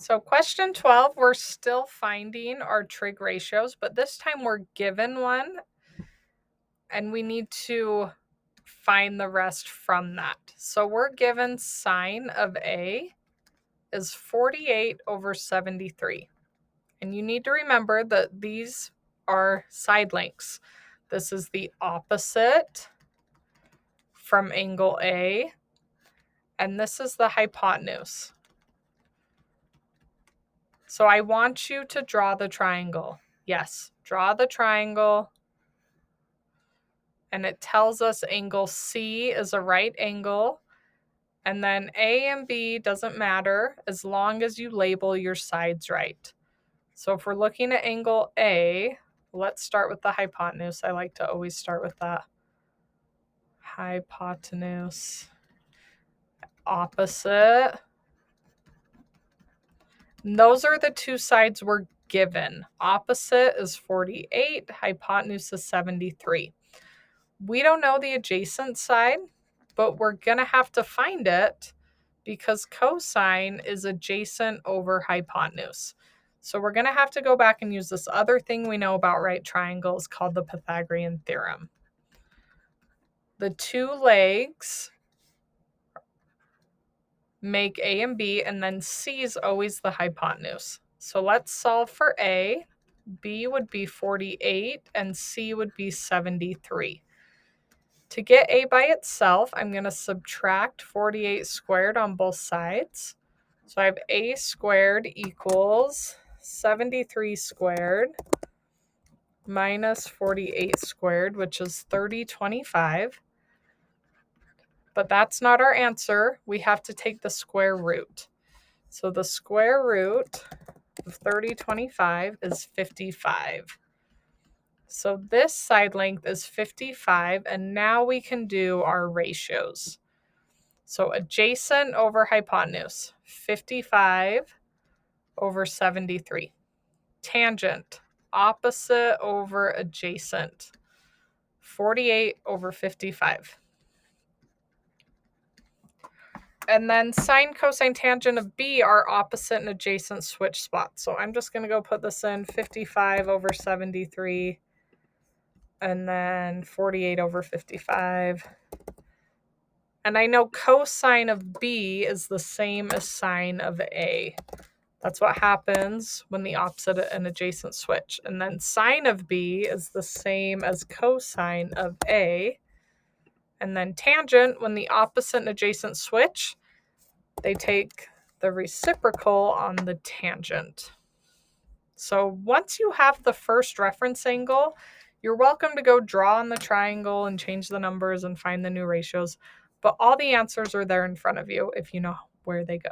So question 12, we're still finding our trig ratios, but this time we're given one and we need to find the rest from that. So we're given sine of A is 48 over 73. And you need to remember that these are side lengths. This is the opposite from angle A, and this is the hypotenuse. So I want you to draw the triangle. Yes, draw the triangle. And it tells us angle C is a right angle. And then A and B doesn't matter as long as you label your sides right. So if we're looking at angle A, let's start with the hypotenuse. I like to always start with that. Hypotenuse. Opposite. And those are the two sides we're given. Opposite is 48, hypotenuse is 73. We don't know the adjacent side, but we're going to have to find it because cosine is adjacent over hypotenuse. So we're going to have to go back and use this other thing we know about right triangles called the Pythagorean theorem. The two legs make A and B, and then C is always the hypotenuse. So let's solve for A. B would be 48 and C would be 73. To get A by itself, I'm going to subtract 48 squared on both sides. So I have A squared equals 73 squared minus 48 squared, which is 3025. But that's not our answer. We have to take the square root. So the square root of 3025 is 55. So this side length is 55, and now we can do our ratios. So adjacent over hypotenuse, 55 over 73. Tangent, opposite over adjacent, 48 over 55. And then sine, cosine, tangent of B are opposite and adjacent switch spots. So I'm just going to go put this in 55 over 73 and then 48 over 55. And I know cosine of B is the same as sine of A. That's what happens when the opposite and adjacent switch. And then sine of B is the same as cosine of A. And then tangent, when the opposite and adjacent switch, they take the reciprocal on the tangent. So once you have the first reference angle, you're welcome to go draw on the triangle and change the numbers and find the new ratios. But all the answers are there in front of you if you know where they go.